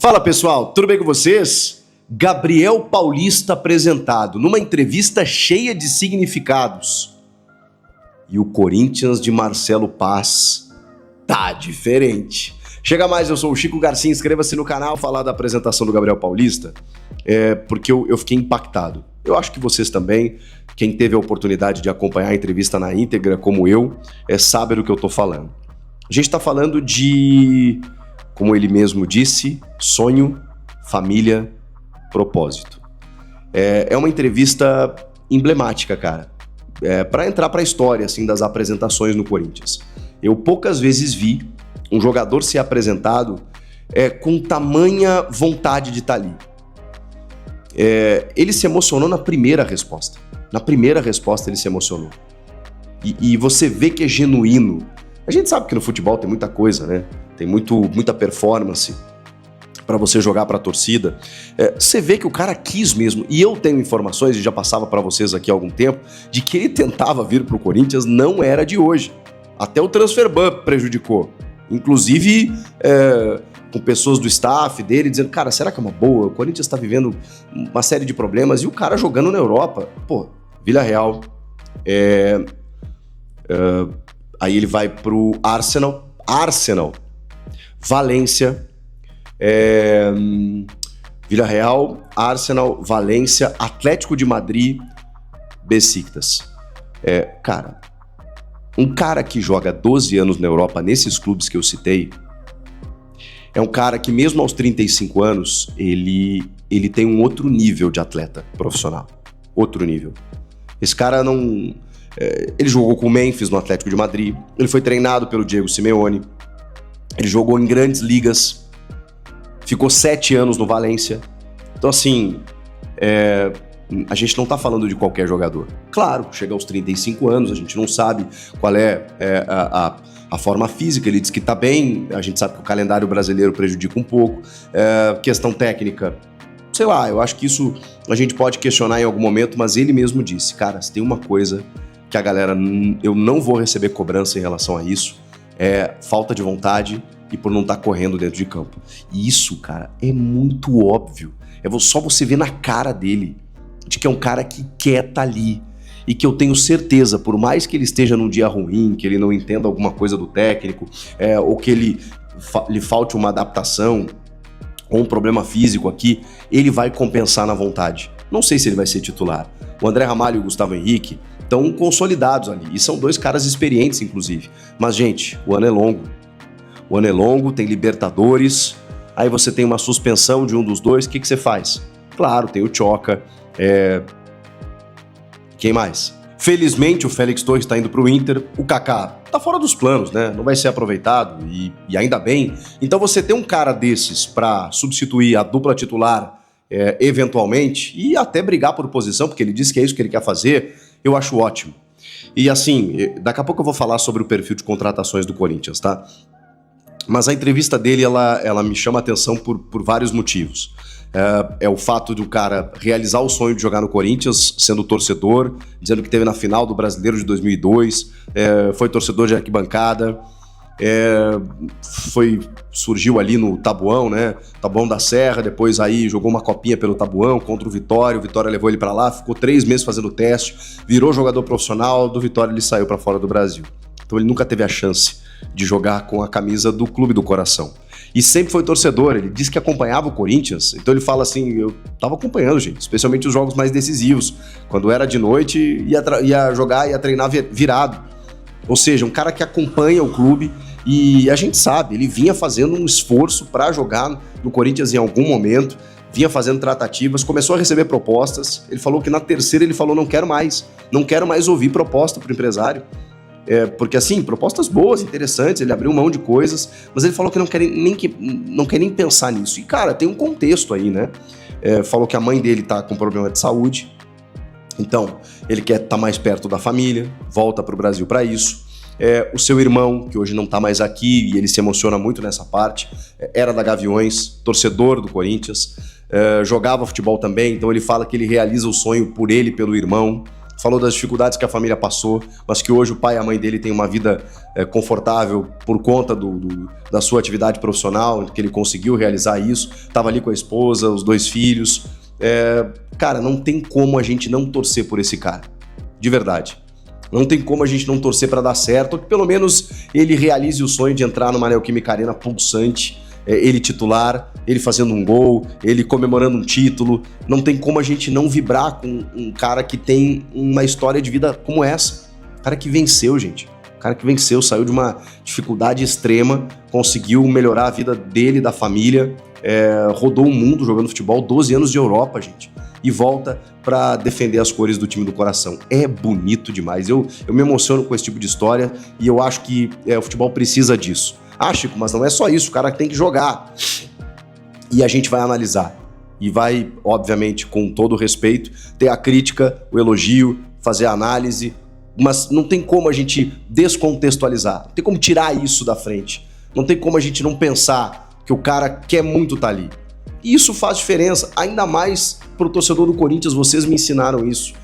Fala pessoal, tudo bem com vocês? Gabriel Paulista apresentado numa entrevista cheia de significados. E o Corinthians de Marcelo Paz tá diferente. Chega mais, eu sou o Chico Garcia, inscreva-se no canal, falar da apresentação do Gabriel Paulista, porque eu fiquei impactado. Eu acho que vocês também, quem teve a oportunidade de acompanhar a entrevista na íntegra, como eu, sabe do que eu tô falando. A gente tá falando de, como ele mesmo disse, sonho, família, propósito. É uma entrevista emblemática, cara. Para entrar para a história assim, das apresentações no Corinthians. Eu poucas vezes vi um jogador ser apresentado com tamanha vontade de estar ali. Ele se emocionou na primeira resposta. Na primeira resposta ele se emocionou. E você vê que é genuíno. A gente sabe que no futebol tem muita coisa, né? Tem muita performance para você jogar para a torcida. Você vê que o cara quis mesmo. E eu tenho informações, e já passava para vocês aqui há algum tempo, de que ele tentava vir para o Corinthians, não era de hoje. Até o transfer ban prejudicou. Inclusive com pessoas do staff dele dizendo, cara, será que é uma boa? O Corinthians está vivendo uma série de problemas e o cara jogando na Europa. Pô, Vila Real. Aí ele vai pro Arsenal, Valência, Vila Real, Arsenal, Valência, Atlético de Madrid, Besiktas. Cara, um cara que joga 12 anos na Europa nesses clubes que eu citei, é um cara que mesmo aos 35 anos, ele tem um outro nível de atleta profissional. Outro nível. Esse cara não... ele jogou com o Memphis no Atlético de Madrid, ele foi treinado pelo Diego Simeone, ele jogou em grandes ligas, ficou 7 anos no Valência. Então assim, a gente não tá falando de qualquer jogador. Claro, chega aos 35 anos, a gente não sabe qual a forma física, ele diz que tá bem, a gente sabe que o calendário brasileiro prejudica um pouco, questão técnica, sei lá, eu acho que isso a gente pode questionar em algum momento, mas ele mesmo disse, cara, se tem uma coisa que a galera, eu não vou receber cobrança em relação a isso, falta de vontade e por não estar correndo dentro de campo. E isso, cara, é muito óbvio. Só você ver na cara dele, de que é um cara que quer estar ali. E que eu tenho certeza, por mais que ele esteja num dia ruim, que ele não entenda alguma coisa do técnico, ou que lhe falte uma adaptação, ou um problema físico aqui, ele vai compensar na vontade. Não sei se ele vai ser titular. O André Ramalho e o Gustavo Henrique estão consolidados ali, e são dois caras experientes, inclusive. Mas, gente, o ano é longo. O ano é longo, tem Libertadores, aí você tem uma suspensão de um dos dois, o que você faz? Claro, tem o Tchoca, quem mais? Felizmente o Félix Torres está indo para o Inter, o Kaká tá fora dos planos, né? Não vai ser aproveitado e ainda bem. Então você ter um cara desses para substituir a dupla titular eventualmente e até brigar por posição, porque ele disse que é isso que ele quer fazer, eu acho ótimo. E assim, daqui a pouco eu vou falar sobre o perfil de contratações do Corinthians, tá? Mas a entrevista dele, ela me chama a atenção por vários motivos. O fato do cara realizar o sonho de jogar no Corinthians, sendo torcedor, dizendo que teve na final do Brasileiro de 2002, foi torcedor de arquibancada, surgiu ali no Tabuão, né? Tabuão da Serra, depois aí jogou uma copinha pelo Tabuão contra o Vitória levou ele pra lá, ficou 3 meses fazendo teste, virou jogador profissional, do Vitória ele saiu pra fora do Brasil. Então ele nunca teve a chance de jogar com a camisa do clube do coração. E sempre foi torcedor, ele disse que acompanhava o Corinthians, então ele fala assim, eu tava acompanhando, gente, especialmente os jogos mais decisivos, quando era de noite, ia jogar, ia treinar virado. Ou seja, um cara que acompanha o clube e a gente sabe, ele vinha fazendo um esforço para jogar no Corinthians em algum momento, vinha fazendo tratativas, começou a receber propostas, ele falou que na terceira ele falou, não quero mais ouvir proposta pro empresário. Porque assim, propostas boas, interessantes, ele abriu mão de coisas, mas ele falou que não quer nem pensar nisso. E cara, tem um contexto aí, né? Falou que a mãe dele tá com problema de saúde, então ele quer estar mais perto da família, volta pro Brasil para isso. O seu irmão, que hoje não tá mais aqui e ele se emociona muito nessa parte, era da Gaviões, torcedor do Corinthians, jogava futebol também, então ele fala que ele realiza o sonho por ele, pelo irmão, falou das dificuldades que a família passou, mas que hoje o pai e a mãe dele têm uma vida confortável por conta da sua atividade profissional, que ele conseguiu realizar isso, estava ali com a esposa, os 2 filhos. Cara, não tem como a gente não torcer por esse cara, de verdade. Não tem como a gente não torcer para dar certo, ou que pelo menos ele realize o sonho de entrar numa Neoquímica Arena pulsante, ele titular, ele fazendo um gol, ele comemorando um título. Não tem como a gente não vibrar com um cara que tem uma história de vida como essa. Um cara que venceu, gente. Um cara que venceu, saiu de uma dificuldade extrema, conseguiu melhorar a vida dele, da família, rodou o mundo jogando futebol, 12 anos de Europa, gente. E volta para defender as cores do time do coração. É bonito demais. Eu me emociono com esse tipo de história e eu acho que o futebol precisa disso. Chico, mas não é só isso, o cara tem que jogar. E a gente vai analisar. E vai, obviamente, com todo o respeito, ter a crítica, o elogio, fazer a análise, mas não tem como a gente descontextualizar, não tem como tirar isso da frente, não tem como a gente não pensar que o cara quer muito estar ali. E isso faz diferença, ainda mais pro torcedor do Corinthians, vocês me ensinaram isso.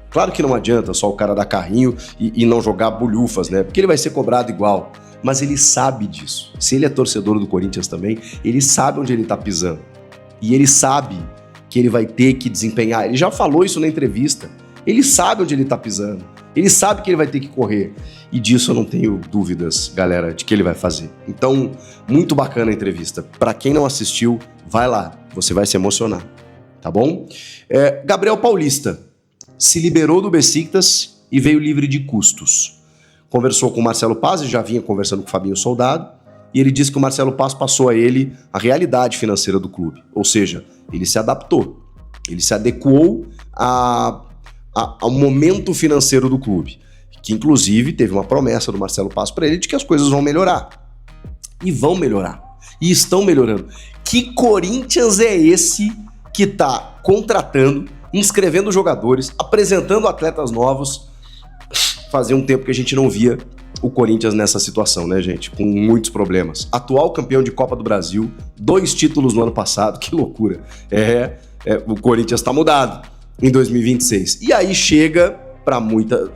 Claro que não adianta só o cara dar carrinho e não jogar bolhufas, né? Porque ele vai ser cobrado igual. Mas ele sabe disso. Se ele é torcedor do Corinthians também, ele sabe onde ele tá pisando. E ele sabe que ele vai ter que desempenhar. Ele já falou isso na entrevista. Ele sabe onde ele tá pisando. Ele sabe que ele vai ter que correr. E disso eu não tenho dúvidas, galera, de que ele vai fazer. Então, muito bacana a entrevista. Para quem não assistiu, vai lá. Você vai se emocionar. Tá bom? Gabriel Paulista se liberou do Besiktas e veio livre de custos. Conversou com o Marcelo Paz, já vinha conversando com o Fabinho Soldado, e ele disse que o Marcelo Paz passou a ele a realidade financeira do clube. Ou seja, ele se adaptou, ele se adequou ao momento financeiro do clube, que inclusive teve uma promessa do Marcelo Paz para ele de que as coisas vão melhorar. E vão melhorar. E estão melhorando. Que Corinthians é esse que está contratando, inscrevendo jogadores, apresentando atletas novos? Fazia um tempo que a gente não via o Corinthians nessa situação, né, gente? Com muitos problemas. Atual campeão de Copa do Brasil, 2 títulos no ano passado, que loucura. O Corinthians tá mudado em 2026. E aí chega, para muita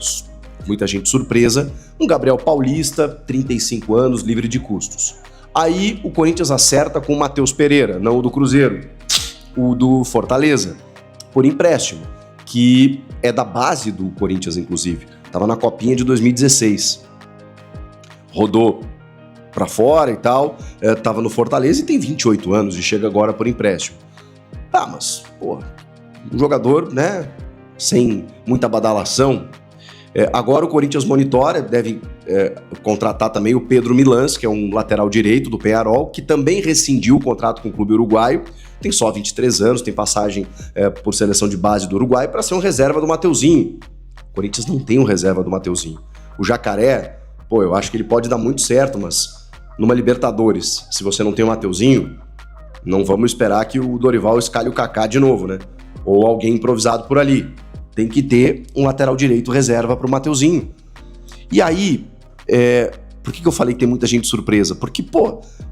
gente surpresa, um Gabriel Paulista, 35 anos, livre de custos. Aí o Corinthians acerta com o Matheus Pereira, não o do Cruzeiro, o do Fortaleza, por empréstimo, que é da base do Corinthians, inclusive. Tava na Copinha de 2016. Rodou pra fora e tal, tava no Fortaleza e tem 28 anos e chega agora por empréstimo. Mas, um jogador, né, sem muita badalação. Agora o Corinthians monitora, deve contratar também o Pedro Milans, que é um lateral direito do Peñarol, que também rescindiu o contrato com o clube uruguaio, tem só 23 anos, tem passagem por seleção de base do Uruguai para ser um reserva do Mateuzinho. O Corinthians não tem um reserva do Mateuzinho. O Jacaré, eu acho que ele pode dar muito certo, mas numa Libertadores, se você não tem o Mateuzinho, não vamos esperar que o Dorival escalhe o Kaká de novo, né? Ou alguém improvisado por ali. Tem que ter um lateral direito reserva pro Mateuzinho. E aí, por que eu falei que tem muita gente surpresa? Porque,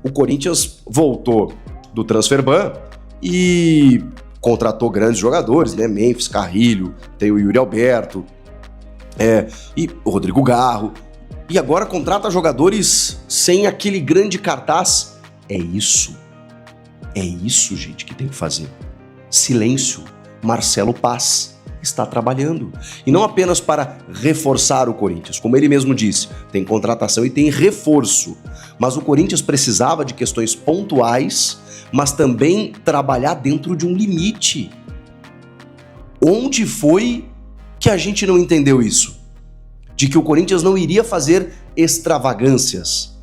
o Corinthians voltou do Transferban e contratou grandes jogadores, né? Memphis, Carrilho, tem o Yuri Alberto, e o Rodrigo Garro, e agora contrata jogadores sem aquele grande cartaz. É isso, gente, que tem que fazer. Silêncio. Marcelo Paz está trabalhando, e não apenas para reforçar o Corinthians, como ele mesmo disse, tem contratação e tem reforço, mas o Corinthians precisava de questões pontuais, mas também trabalhar dentro de um limite. Onde foi que a gente não entendeu isso? De que o Corinthians não iria fazer extravagâncias,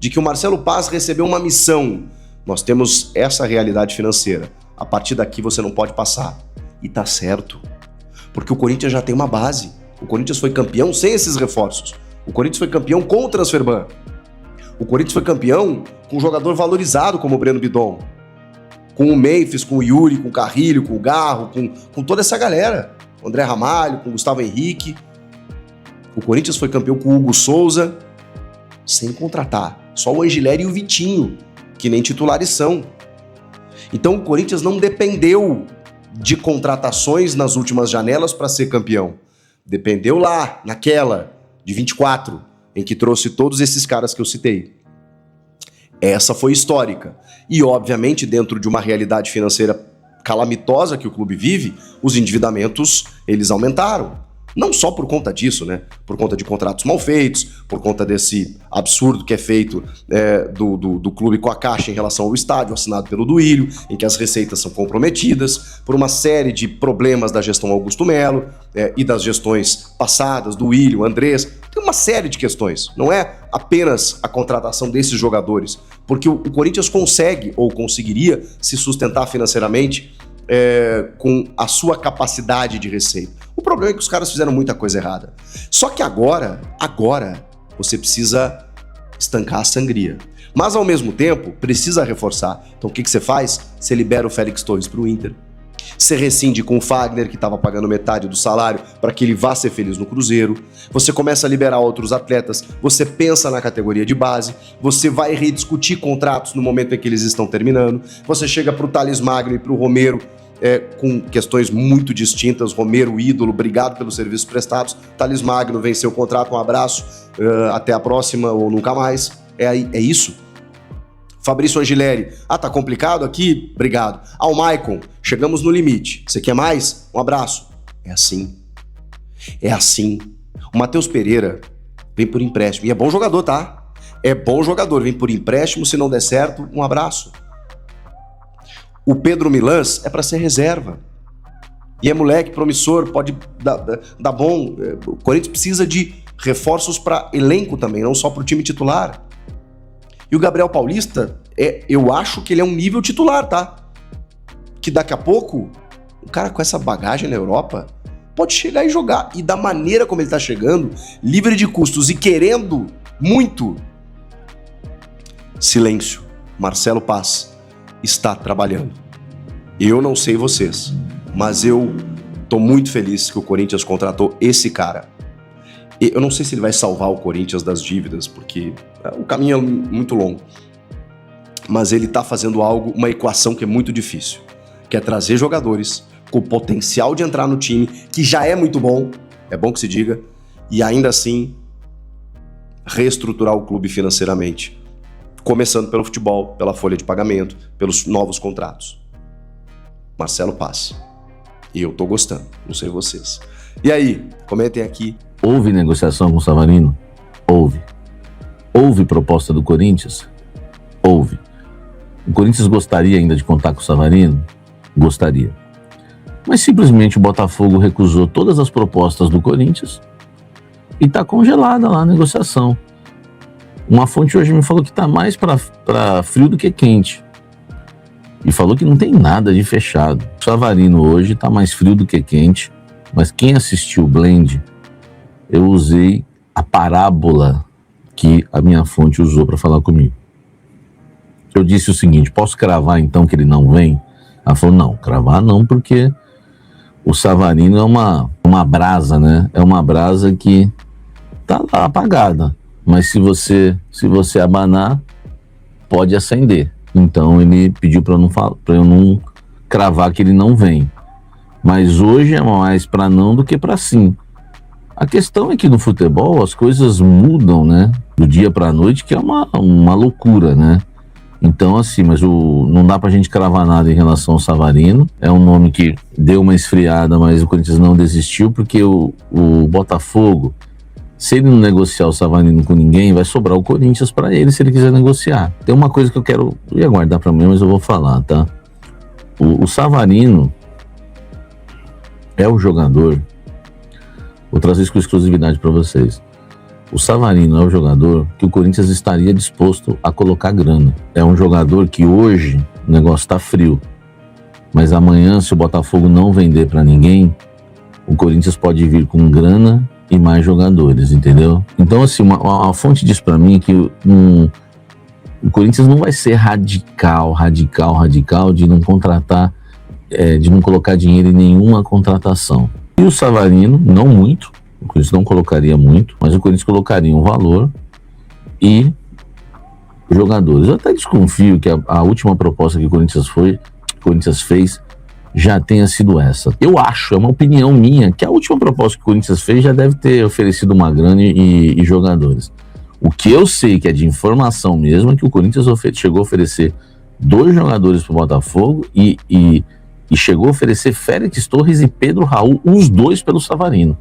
de que o Marcelo Paz recebeu uma missão. Nós temos essa realidade financeira. A partir daqui você não pode passar. E tá certo. Porque o Corinthians já tem uma base. O Corinthians foi campeão sem esses reforços. O Corinthians foi campeão com o Transferban. O Corinthians foi campeão com um jogador valorizado como o Breno Bidon. Com o Memphis, com o Yuri, com o Carrilho, com o Garro, com toda essa galera. O André Ramalho, com o Gustavo Henrique. O Corinthians foi campeão com o Hugo Souza, sem contratar. Só o Angileri e o Vitinho, que nem titulares são. Então o Corinthians não dependeu de contratações nas últimas janelas para ser campeão. dependeu lá, naquela, de 24, em que trouxe todos esses caras que eu citei. Essa foi histórica. E, obviamente, dentro de uma realidade financeira calamitosa que o clube vive, os endividamentos, eles aumentaram. Não só por conta disso, né? Por conta de contratos mal feitos, por conta desse absurdo que é feito do clube com a Caixa em relação ao estádio, assinado pelo Duílio, em que as receitas são comprometidas, por uma série de problemas da gestão Augusto Melo e das gestões passadas, Duílio, Andrés. Tem uma série de questões. Não é apenas a contratação desses jogadores, porque o Corinthians consegue ou conseguiria se sustentar financeiramente com a sua capacidade de receita. O problema é que os caras fizeram muita coisa errada. Só que agora você precisa estancar a sangria. Mas ao mesmo tempo, precisa reforçar. Então o que você faz? Você libera o Félix Torres para o Inter. Você rescinde com o Fagner, que estava pagando metade do salário, para que ele vá ser feliz no Cruzeiro. Você começa a liberar outros atletas, você pensa na categoria de base, você vai rediscutir contratos no momento em que eles estão terminando, você chega para o Thales Magno e para o Romero com questões muito distintas. Romero, ídolo, obrigado pelos serviços prestados. Thales Magno venceu o contrato, um abraço, até a próxima ou nunca mais. É isso. Fabrício Angileri, tá complicado aqui? Obrigado. O Maicon, chegamos no limite. Você quer mais? Um abraço. É assim. É assim. O Matheus Pereira vem por empréstimo. E é bom jogador, tá? É bom jogador. Vem por empréstimo, se não der certo, um abraço. O Pedro Milans é para ser reserva. E é moleque, promissor, pode dar bom. O Corinthians precisa de reforços para elenco também, não só para o time titular. E o Gabriel Paulista, eu acho que ele é um nível titular, tá? Que daqui a pouco, um cara com essa bagagem na Europa pode chegar e jogar. E da maneira como ele tá chegando, livre de custos e querendo muito. Silêncio. Marcelo Paz está trabalhando. Eu não sei vocês, mas eu tô muito feliz que o Corinthians contratou esse cara. Eu não sei se ele vai salvar o Corinthians das dívidas, porque o caminho é muito longo. Mas ele tá fazendo uma equação que é muito difícil, que é trazer jogadores com potencial de entrar no time, que já é muito bom, é bom que se diga, e ainda assim reestruturar o clube financeiramente. Começando pelo futebol, pela folha de pagamento, pelos novos contratos. Marcelo Paz. E eu tô gostando, não sei vocês. E aí, comentem aqui. Houve negociação com o Savarino? Houve. Houve proposta do Corinthians? Houve. O Corinthians gostaria ainda de contar com o Savarino? Gostaria. Mas simplesmente o Botafogo recusou todas as propostas do Corinthians e está congelada lá a negociação. Uma fonte hoje me falou que está mais para frio do que quente. E falou que não tem nada de fechado. O Savarino hoje está mais frio do que quente, mas quem assistiu o Blend, eu usei a parábola que a minha fonte usou para falar comigo. Eu disse o seguinte: posso cravar então que ele não vem? Ela falou: não, cravar não, porque o Savarino é uma brasa, né? É uma brasa que tá lá apagada, mas se você abanar, pode acender. Então ele pediu para eu não cravar que ele não vem. Mas hoje é mais para não do que para sim. A questão é que no futebol as coisas mudam, né? Do dia para a noite, que é uma loucura, né? Então, assim, mas não dá pra gente cravar nada em relação ao Savarino. É um nome que deu uma esfriada, mas o Corinthians não desistiu, porque o Botafogo, se ele não negociar o Savarino com ninguém, vai sobrar o Corinthians pra ele se ele quiser negociar. Tem uma coisa que eu ia guardar pra mim, mas eu vou falar, tá? O Savarino é o jogador. Vou trazer isso com exclusividade pra vocês. O Savarino é o jogador que o Corinthians estaria disposto a colocar grana. É um jogador que hoje o negócio tá frio, mas amanhã, se o Botafogo não vender para ninguém, o Corinthians pode vir com grana e mais jogadores, entendeu? Então, assim, uma fonte diz para mim que o Corinthians não vai ser radical de não contratar, de não colocar dinheiro em nenhuma contratação. E o Savarino, não muito, o Corinthians não colocaria muito, mas o Corinthians colocaria um valor e jogadores. Eu até desconfio que a última proposta que o Corinthians fez já tenha sido essa. Eu acho, é uma opinião minha, que a última proposta que o Corinthians fez já deve ter oferecido uma grana e jogadores. O que eu sei que é de informação mesmo é que o Corinthians chegou a oferecer 2 jogadores para o Botafogo e chegou a oferecer Félix Torres e Pedro Raul, os 2 pelo Savarino.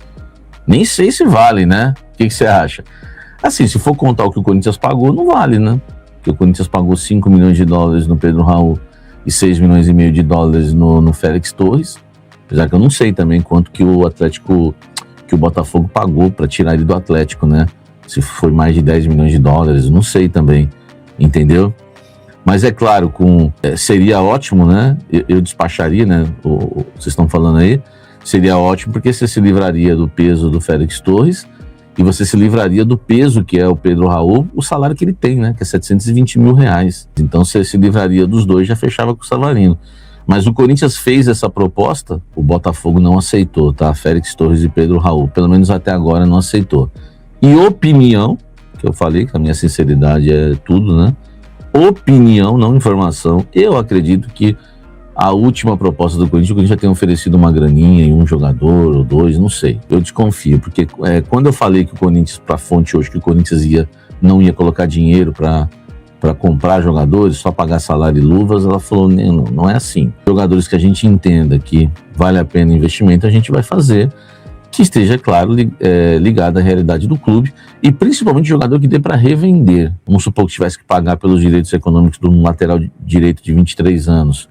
Nem sei se vale, né? O que você acha? Assim, se for contar o que o Corinthians pagou, não vale, né? Porque o Corinthians pagou 5 milhões de dólares no Pedro Raul e 6 milhões e meio de dólares no Félix Torres. Apesar que eu não sei também quanto que o Botafogo pagou para tirar ele do Atlético, né? Se foi mais de 10 milhões de dólares, não sei também, entendeu? Mas é claro, seria ótimo, né? Eu despacharia, né? Vocês estão falando aí, seria ótimo porque você se livraria do peso do Félix Torres e você se livraria do peso que é o Pedro Raul, o salário que ele tem, né? Que é 720 mil reais. Então você se livraria dos 2 e já fechava com o Savarino. Mas o Corinthians fez essa proposta, o Botafogo não aceitou, tá? Félix Torres e Pedro Raul, pelo menos até agora não aceitou. E opinião, que eu falei que a minha sinceridade é tudo, né? Opinião, não informação. Eu acredito que a última proposta do Corinthians já tem oferecido uma graninha em um jogador ou 2, não sei. Eu desconfio, porque quando eu falei que o Corinthians, para a fonte hoje, que o Corinthians não ia colocar dinheiro para comprar jogadores, só pagar salário e luvas, ela falou, não é assim. Jogadores que a gente entenda que vale a pena investimento, a gente vai fazer, que esteja, claro, ligado à realidade do clube e principalmente jogador que dê para revender. Vamos supor que tivesse que pagar pelos direitos econômicos de um lateral direito de 23 anos,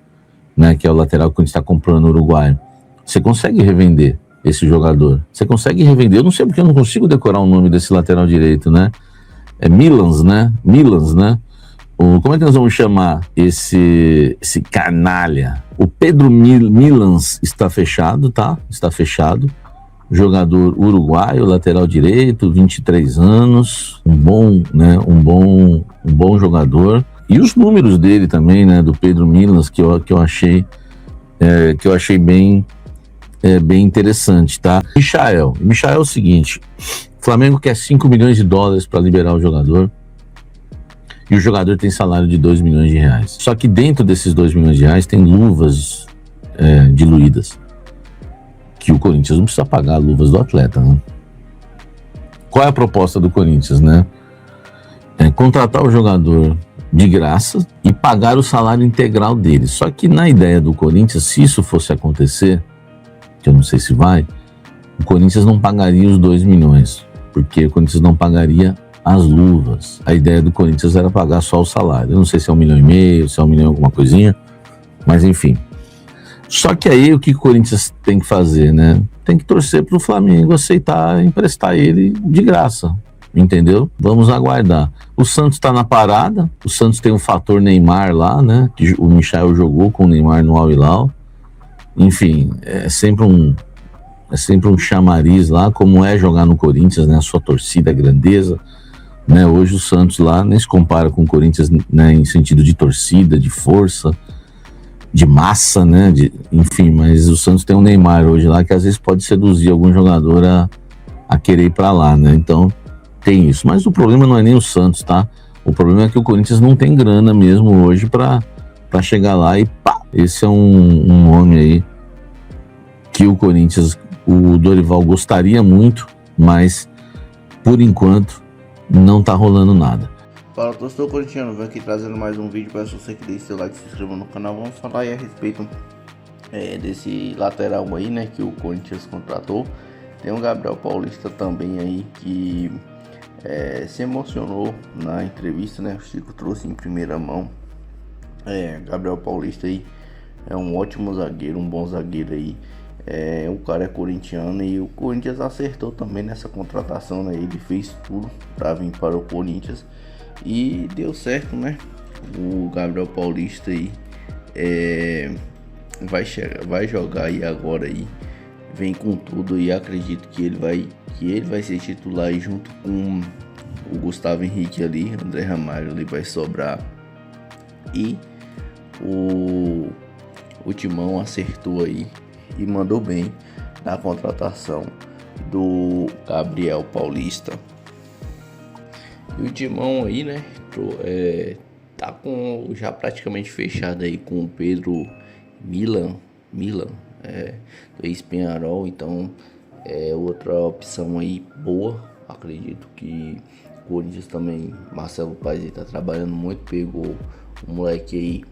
né, que é o lateral que a gente está comprando no Uruguai. Você consegue revender esse jogador? Você consegue revender? Eu não sei porque eu não consigo decorar o nome desse lateral direito, né? É Milans, né? Como é que nós vamos chamar esse canalha? O Pedro Milans está fechado, tá? Está fechado. Jogador uruguaio, lateral direito, 23 anos, um bom jogador. E os números dele também, né, do Pedro Milans, que eu achei bem interessante, tá? Michael é o seguinte, o Flamengo quer 5 milhões de dólares para liberar o jogador e o jogador tem salário de 2 milhões de reais. Só que dentro desses 2 milhões de reais tem luvas diluídas, que o Corinthians não precisa pagar luvas do atleta, né? Qual é a proposta do Corinthians, né? Contratar o jogador de graça e pagar o salário integral dele. Só que na ideia do Corinthians, se isso fosse acontecer, que eu não sei se vai, o Corinthians não pagaria os 2 milhões, porque o Corinthians não pagaria as luvas. A ideia do Corinthians era pagar só o salário. Eu não sei se é 1,5 milhão, se é 1 milhão alguma coisinha, mas enfim. Só que aí o que o Corinthians tem que fazer, né? Tem que torcer para o Flamengo aceitar emprestar ele de graça, entendeu? Vamos aguardar. O Santos está na parada, o Santos tem o fator Neymar lá, né? Que o Michael jogou com o Neymar no Al Hilal. Enfim, é sempre um chamariz lá, como é jogar no Corinthians, né? A sua torcida, a grandeza, né? Hoje o Santos lá nem se compara com o Corinthians, né? Em sentido de torcida, de força, de massa, né? Enfim, mas o Santos tem um Neymar hoje lá que às vezes pode seduzir algum jogador a querer ir para lá, né? Então tem isso. Mas o problema não é nem o Santos, tá? O problema é que o Corinthians não tem grana mesmo hoje para chegar lá e pá! Esse é um nome aí que o Corinthians, o Dorival gostaria muito, mas por enquanto não tá rolando nada. Fala, torcedor corintiano, venho aqui trazendo mais um vídeo. Peço você que deixe seu like e se inscreva no canal. Vamos falar aí a respeito desse lateral aí, né, que o Corinthians contratou. Tem o Gabriel Paulista também aí que se emocionou na entrevista, né? O Chico trouxe em primeira mão. Gabriel Paulista aí é um ótimo zagueiro, um bom zagueiro aí. O cara é corintiano e o Corinthians acertou também nessa contratação, né? Ele fez tudo para vir para o Corinthians e deu certo, né? O Gabriel Paulista aí vai jogar aí agora aí, vem com tudo e acredito que ele vai ser titular aí junto com o Gustavo Henrique ali, André Ramalho ali vai sobrar e o Timão acertou aí e mandou bem na contratação do Gabriel Paulista. E o Timão aí, né, tá já praticamente fechado aí com o Pedro Milan, do ex-Penharol, então é outra opção aí boa. Acredito que o Corinthians também, Marcelo Paes está trabalhando muito, pegou o moleque aí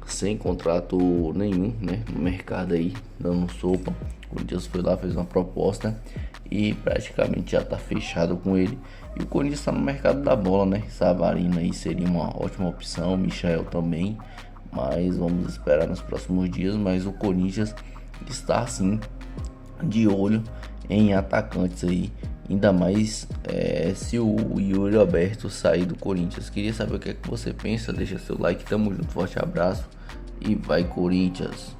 sem contrato nenhum, né, no mercado aí, dando sopa. O Corinthians foi lá, fez uma proposta e praticamente já tá fechado com ele. E o Corinthians está no mercado da bola, né? Savarino aí seria uma ótima opção, Michael também, mas vamos esperar nos próximos dias. Mas o Corinthians está sim de olho em atacantes aí, ainda mais se o Yuri Alberto sair do Corinthians. Queria saber o que é que você pensa, deixa seu like, tamo junto, forte abraço e vai Corinthians!